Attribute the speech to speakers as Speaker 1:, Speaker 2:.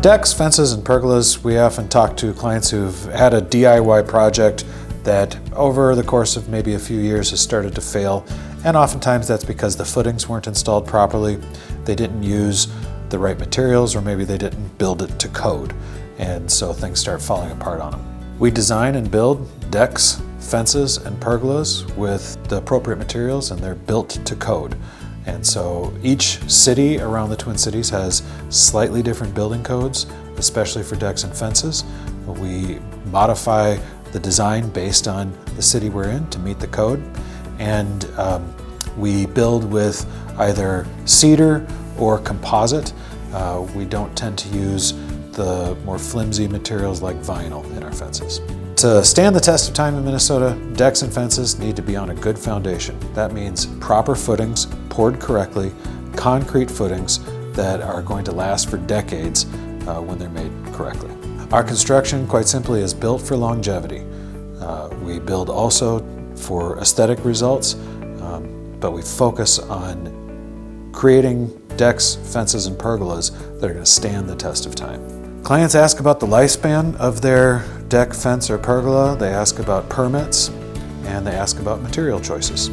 Speaker 1: decks, fences, and pergolas, we often talk to clients who've had a DIY project that over the course of maybe a few years has started to fail, and oftentimes that's because the footings weren't installed properly, they didn't use the right materials, or maybe they didn't build it to code, and so things start falling apart on them. We design and build decks, fences, and pergolas with the appropriate materials, and they're built to code. And so each city around the Twin Cities has slightly different building codes, especially for decks and fences. We modify the design based on the city we're in to meet the code. And we build with either cedar or composite. We don't tend to use the more flimsy materials like vinyl in our fences. To stand the test of time in Minnesota, decks and fences need to be on a good foundation. That means proper footings, poured correctly, concrete footings that are going to last for decades when they're made correctly. Our construction, quite simply, is built for longevity. We build also for aesthetic results, but we focus on creating decks, fences, and pergolas that are going to stand the test of time. Clients ask about the lifespan of their deck, fence, or pergola. They ask about permits, and they ask about material choices.